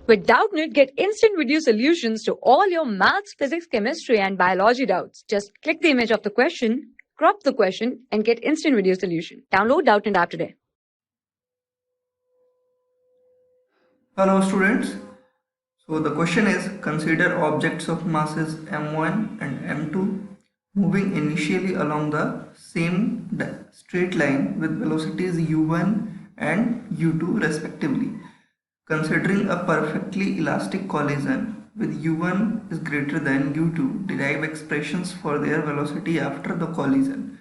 With Doubtnut, get instant video solutions to all your maths, physics, chemistry, and biology doubts. Just click the image of the question, crop the question, and get instant video solution. Download Doubtnut app today. Hello students. So the question is, consider objects of masses m1 and m2 moving initially along the same straight line with velocities u1 and u2 respectively. Considering a perfectly elastic collision with u1 is greater than u2, derive expressions for their velocity after the collision.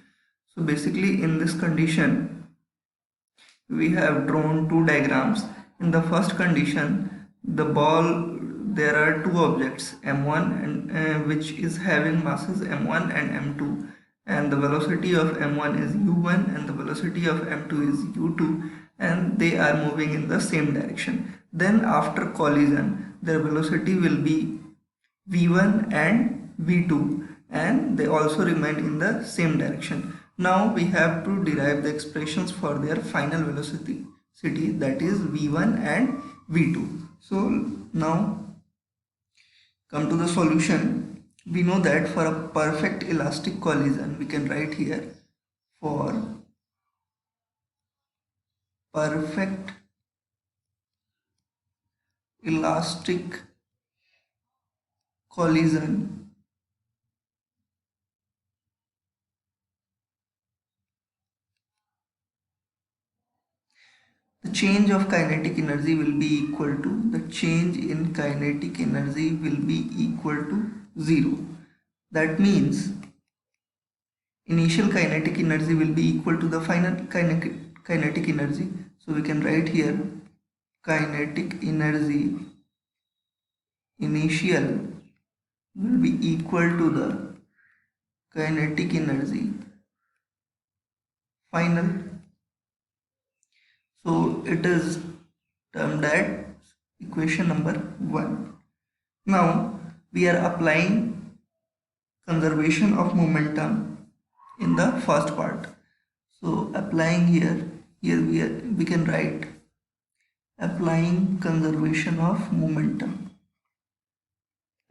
So basically in this condition, we have drawn two diagrams. In the first condition, the ball, there are two objects m1 and which is having masses m1 and m2, and the velocity of m1 is u1 and the velocity of m2 is u2, and they are moving in the same direction. Then after collision, their velocity will be v1 and v2, and they also remain in the same direction. Now we have to derive the expressions for their final velocity, that is v1 and v2. So now come to the solution. We know that for a perfect elastic collision, we can write here, for perfect elastic collision, the change of kinetic energy will be equal to, the change in kinetic energy will be equal to 0. That means initial kinetic energy will be equal to the final kinetic energy. So we can write here, kinetic energy initial will be equal to the kinetic energy final. So it is termed as equation number 1. Now we are applying conservation of momentum in the first part. So applying here we can write applying conservation of momentum.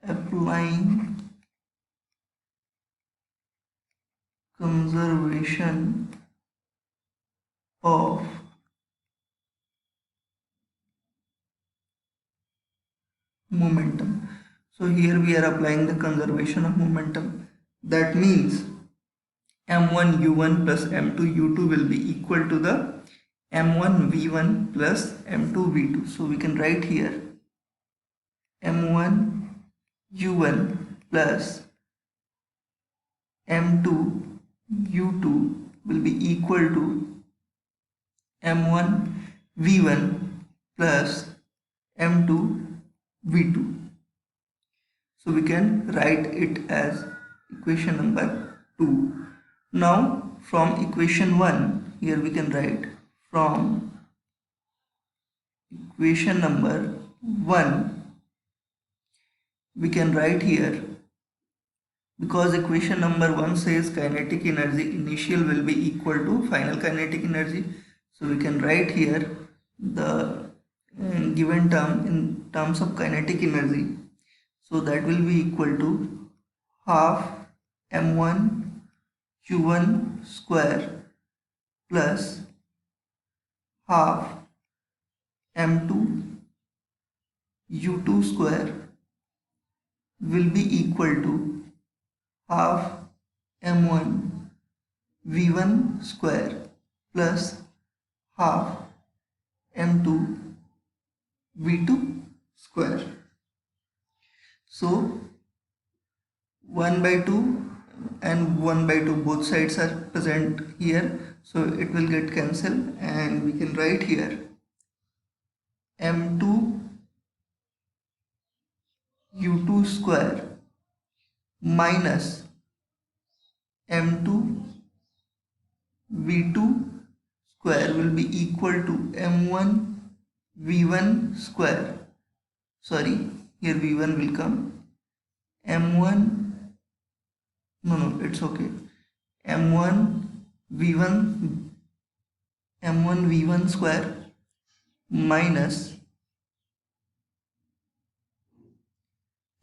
Applying conservation of momentum. So here we are applying the conservation of momentum. That means m1 u1 plus m2 u2 will be equal to the m1 v1 plus m2 v2. So we can write here m1 u1 plus m2 u2 will be equal to m1 v1 plus m2 v2. So we can write it as equation number 2. Now from equation 1, here we can write, from equation number 1 we can write here, because equation number 1 says kinetic energy initial will be equal to final kinetic energy. So we can write here the given term in terms of kinetic energy. So that will be equal to half m1 u1 square plus half m2 u2 square will be equal to half m1 v1 square plus half m2 v2 square. So 1 by 2 and 1 by 2 both sides are present here, so it will get cancelled, and we can write here m2 u2 square minus m2 v2 square will be equal to m1 v1 square. Sorry, here v1 will come, m1, no, it's okay, m1 v1 square minus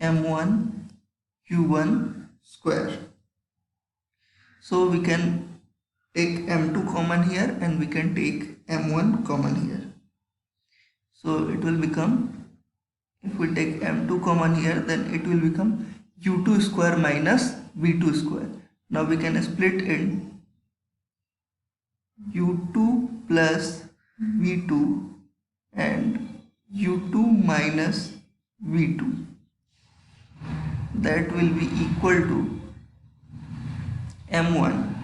m1 u1 square. So we can take m2 common here and we can take m1 common here. So it will become, if we take m2 common here, then it will become u2 square minus v2 square. Now we can split in u2 plus v2 and u2 minus v2. That will be equal to m1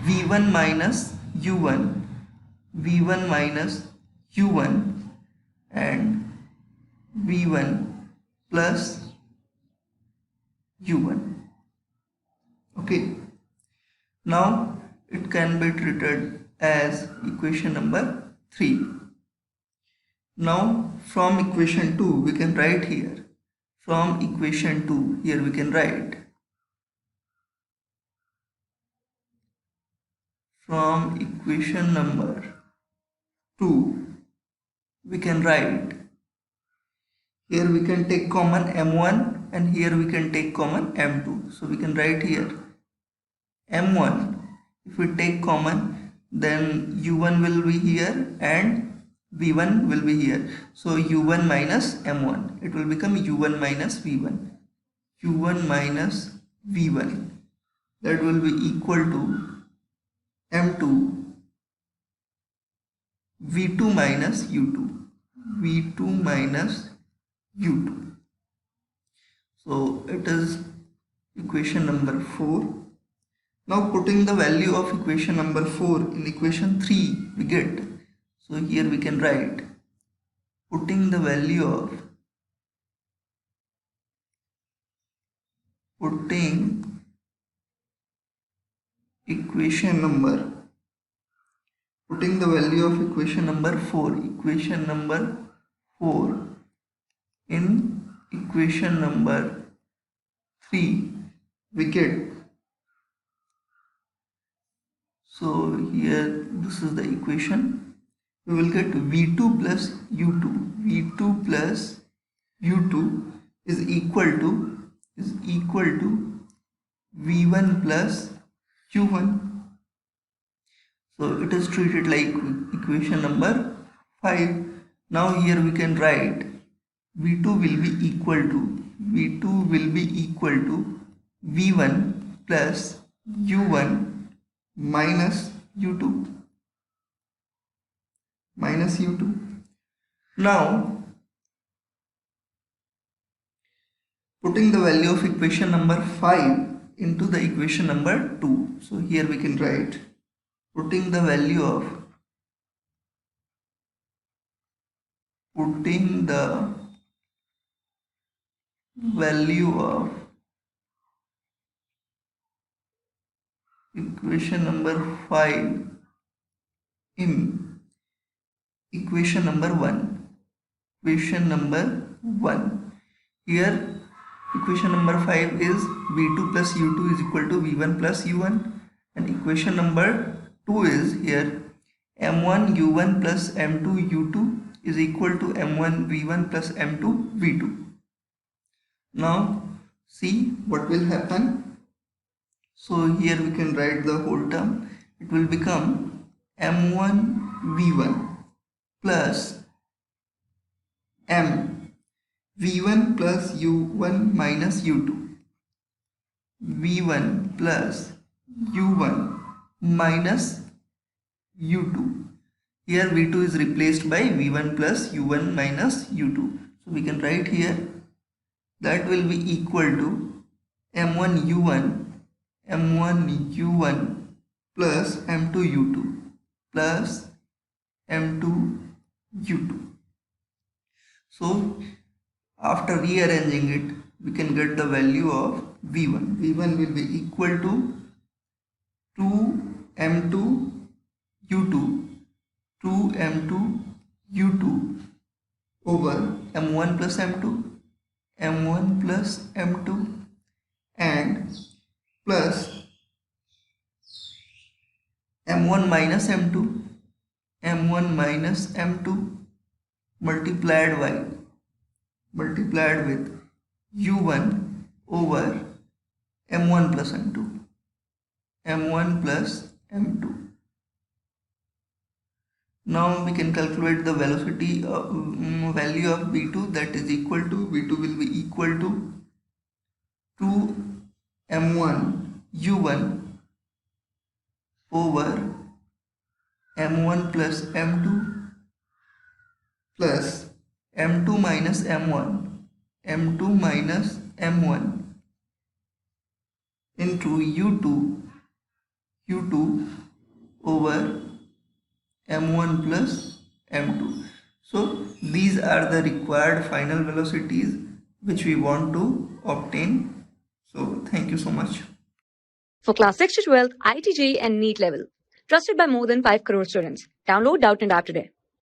v1 minus u1 v1 minus u1 and v1 plus u1. Okay, now it can be treated as equation number 3. Now from equation 2 we can write here, from equation 2 here we can write, from equation number 2 we can write, here we can take common m1 and here we can take common m2. So we can write here m1, if we take common then u1 will be here and v1 will be here. So u1 minus m1, it will become u1 minus v1, u1 minus v1, that will be equal to m2 v2 minus u2, v2 minus u2. So it is equation number 4. Now putting the value of equation number 4 in equation 3 we get, so here we can write, putting the value of, putting equation number, putting the value of equation number 4, equation number 4 in equation number 3 we get, so here this is the equation, we will get v2 plus u2, v2 plus u2 is equal to v1 plus u1. So it is treated like equation number 5. Now here we can write v2 will be equal to v1 plus u1 minus u2. Now putting the value of equation number 5 into the equation number 2. So here we can write, putting the value of, equation number 5 in equation number 1. Here equation number 5 is v2 plus u2 is equal to v1 plus u1, and equation number 2 is here m1 u1 plus m2 u2 is equal to m1 v1 plus m2 v2. Now see what will happen. So here we can write the whole term, it will become m1 v1 plus m v1 plus u1 minus u2, v1 plus u1 minus u2. Here v2 is replaced by v1 plus u1 minus u2. So we can write here, that will be equal to m1 u1 plus m2 u2 plus m2 u2. So after rearranging it, we can get the value of v1. v1 will be equal to 2m2 u2 over m1 plus m2 and plus m1 minus m2 multiplied by multiplied with u1 over m1 plus m2. m1 plus m2. Now we can calculate the velocity value of v2, that is equal to, v2 will be equal to 2 m1 u1 over m1 plus m2 plus m2 minus m1 into u2 over m1 plus m2. So these are the required final velocities which we want to obtain. So thank you so much. For class 6 to 12, IIT JEE and NEET level. Trusted by more than 5 crore students. Download Doubtnut app today.